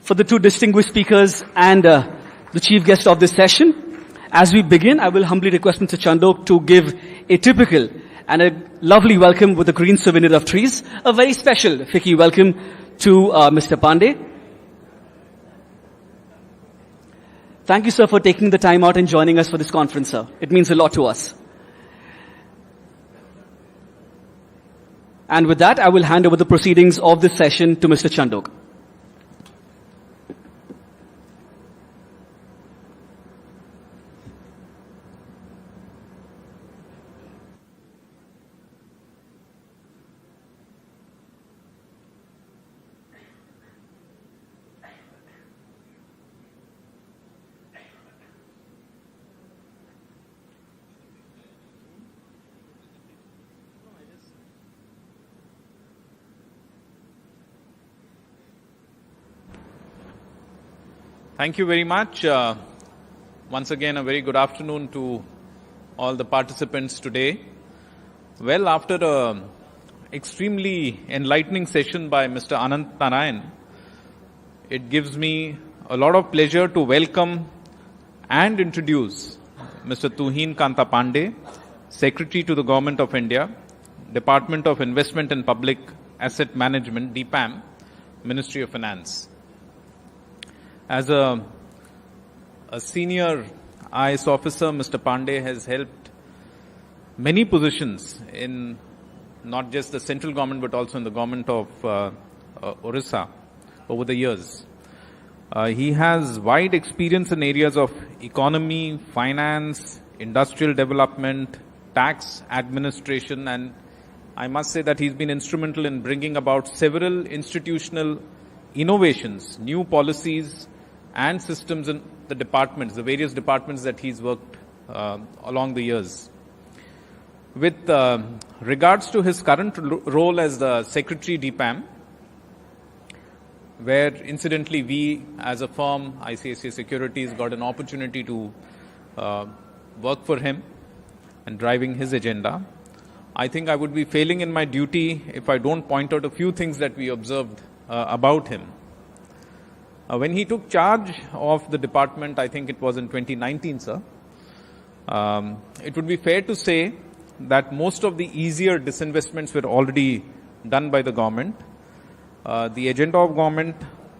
for the two distinguished speakers and the chief guest of this session. As we begin, I will humbly request Mr. Chandok to give a typical and a lovely welcome with a green souvenir of trees. A very special FICCI welcome to Mr. Pandey. Thank you, sir, for taking the time out and joining us for this conference, sir. It means a lot to us. And with that, I will hand over the proceedings of this session to Mr. Chandok. Thank you very much. Once again, a very good afternoon to all the participants today. Well, after an extremely enlightening session by Mr. Ananth Narayan, it gives me a lot of pleasure to welcome and introduce Mr. Tuhin Kanta Pandey, Secretary to the Government of India, Department of Investment and Public Asset Management, DPAM, Ministry of Finance. As a senior IAS officer, Mr. Pandey has helped many positions in not just the central government but also in the government of Orissa over the years. He has wide experience in areas of economy, finance, industrial development, tax administration, and I must say that he's been instrumental in bringing about several institutional innovations, new policies and systems in the departments, the various departments that he's worked along the years. With regards to his current role as the Secretary DPAM, where incidentally we as a firm, ICICI Securities, got an opportunity to work for him and driving his agenda, I think I would be failing in my duty if I don't point out a few things that we observed about him. When he took charge of the department, I think it was in 2019, sir, it would be fair to say that most of the easier disinvestments were already done by the government. The agenda of government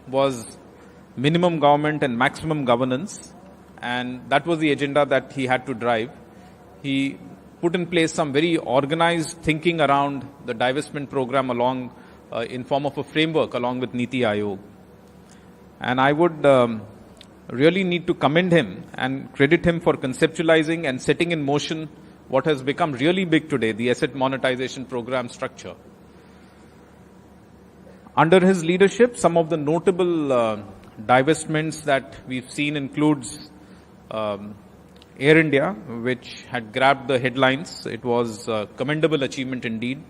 was minimum government and maximum governance, and that was the agenda that he had to drive. He put in place some very organized thinking around the divestment program along in form of a framework along with Niti Aayog. And I would really need to commend him and credit him for conceptualizing and setting in motion what has become really big today, the asset monetization program structure. Under his leadership, some of the notable divestments that we've seen includes Air India, which had grabbed the headlines. It was a commendable achievement indeed.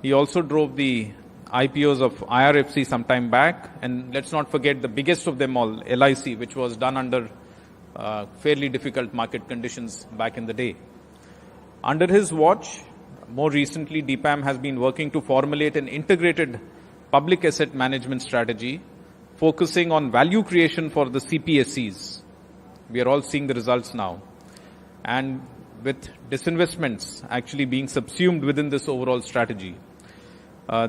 He also drove the IPOs of IRFC some time back, and let's not forget the biggest of them all, LIC, which was done under fairly difficult market conditions back in the day. Under his watch, more recently, DPAM has been working to formulate an integrated public asset management strategy, focusing on value creation for the CPSEs. We are all seeing the results now. And with disinvestments actually being subsumed within this overall strategy.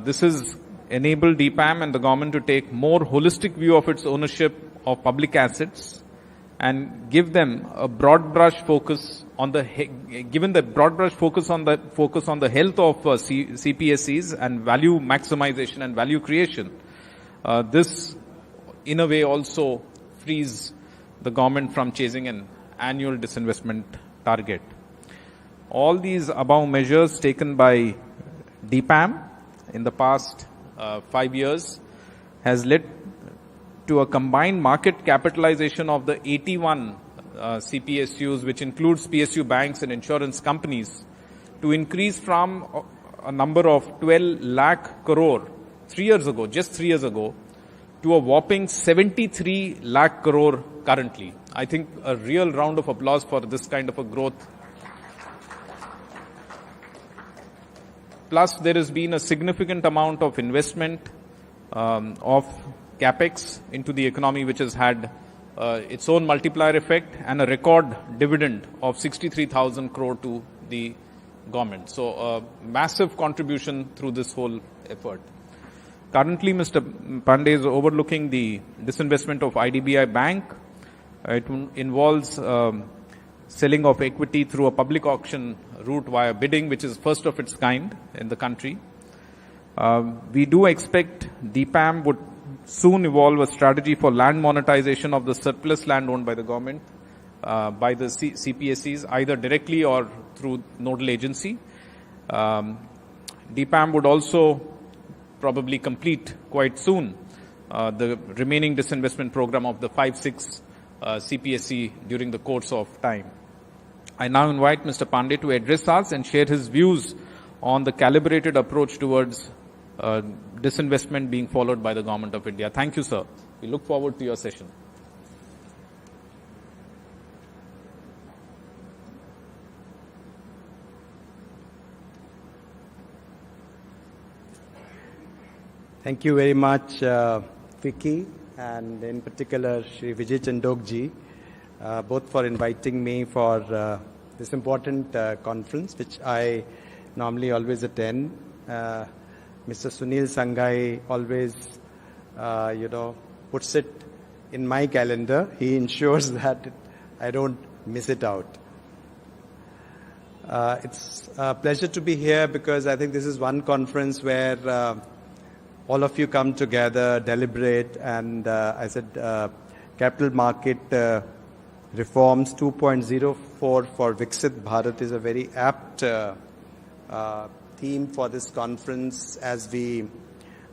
This has enabled DPAM and the government to take more holistic view of its ownership of public assets and give them a broad brush focus on the given the broad brush focus on the health of CPSEs and value maximization and value creation. This in a way also frees the government from chasing an annual disinvestment target. All these above measures taken by DPAM in the past 5 years has led to a combined market capitalization of the 81 CPSUs, which includes PSU banks and insurance companies, to increase from a number of 12 lakh crore 3 years ago, just 3 years ago, to a whopping 73 lakh crore currently. I think a real round of applause for this kind of a growth. Plus, there has been a significant amount of investment of capex into the economy, which has had its own multiplier effect and a record dividend of 63,000 crore to the government. So, a massive contribution through this whole effort. Currently, Mr. Pandey is overlooking the disinvestment of IDBI Bank. It involves selling of equity through a public auction route via bidding, which is first of its kind in the country. We do expect DPAM would soon evolve a strategy for land monetization of the surplus land owned by the government, by the CPSEs, either directly or through nodal agency. DPAM would also probably complete quite soon the remaining disinvestment program of the 5-6 CPSE during the course of time. I now invite Mr. Pandey to address us and share his views on the calibrated approach towards disinvestment being followed by the Government of India. Thank you, sir. We look forward to your session. Thank you very much, FICCI, and in particular, Shri Vijay Chandok-ji, both for inviting me for this important conference, which I normally always attend. Mr. Sunil Sanghai always, puts it in my calendar. He ensures that I don't miss it out. It's a pleasure to be here because I think this is one conference where all of you come together, deliberate, and I said capital market reforms 2.04 for Viksit Bharat is a very apt theme for this conference as we,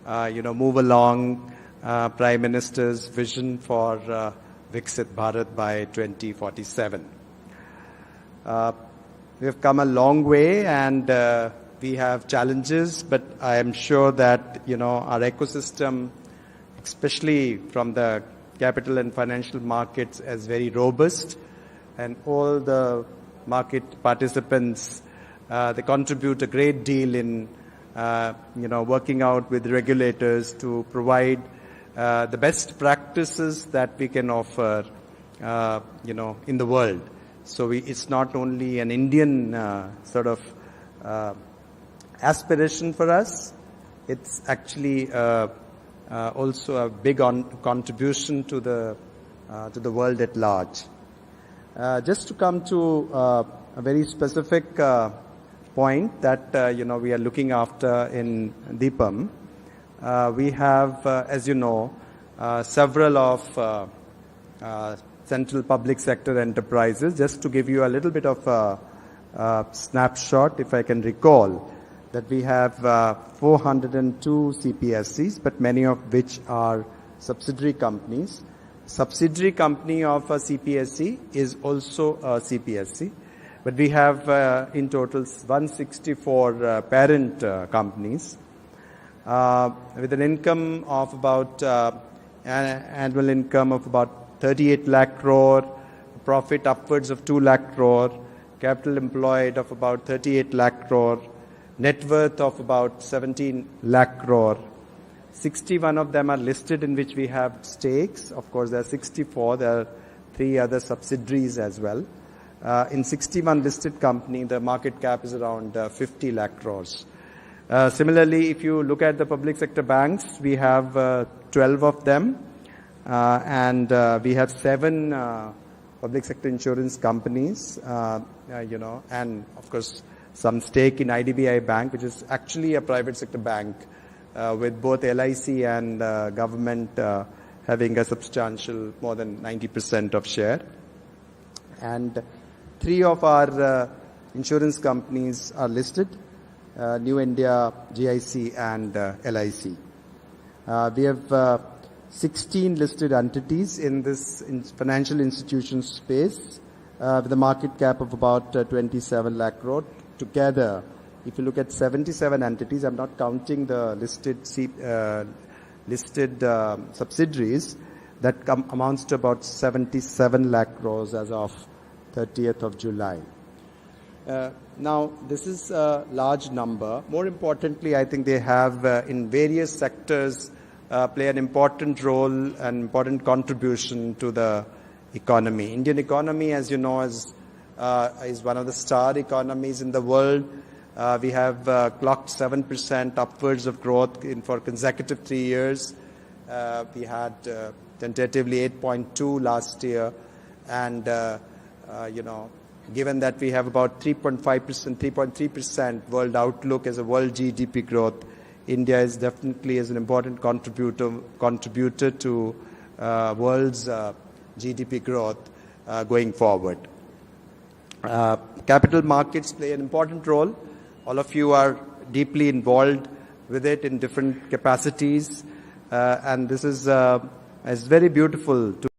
move along Prime Minister's vision for Viksit Bharat by 2047. We have come a long way and we have challenges, but I am sure that, our ecosystem, especially from the capital and financial markets, is very robust, and all the market participants, they contribute a great deal in, working out with regulators to provide the best practices that we can offer, in the world. So it's not only an Indian aspiration for us, it's actually also a big contribution to the world at large. Just to come to a very specific point that we are looking after in DPAM, we have, as you know, several of central public sector enterprises. Just to give you a little bit of a snapshot, if I can recall, that we have 402 CPSEs, but many of which are subsidiary companies. Subsidiary company of a CPSE is also a CPSE, but we have in total 164 parent companies with an income of about annual income of about 38 lakh crore, profit upwards of 2 lakh crore, capital employed of about 38 lakh crore, net worth of about 17 lakh crore. 61 of them are listed in which we have stakes. Of course, there are 64. There are 3 other subsidiaries as well. In 61 listed company, the market cap is around 50 lakh crores. Similarly, if you look at the public sector banks, we have 12 of them, and we have 7 public sector insurance companies, and of course some stake in IDBI Bank, which is actually a private sector bank, with both LIC and government having a substantial more than 90% of share. And 3 of our insurance companies are listed, New India, GIC and LIC. We have 16 listed entities in this financial institution space, with a market cap of about 27 lakh crore. Together, if you look at 77 entities, I'm not counting the listed subsidiaries, that amounts to about 77 lakh crores as of 30th of July. Now, this is a large number. More importantly, I think they have in various sectors play an important role and important contribution to the economy. Indian economy, as you know, is one of the star economies in the world. We have clocked 7% upwards of growth for consecutive 3 years. We had tentatively 8.2 last year, and given that we have about 3.5%, 3.3% world outlook as a world GDP growth, India is definitely an important contributor to world's GDP growth going forward. Capital markets play an important role. All of you are deeply involved with it in different capacities, and this is very beautiful to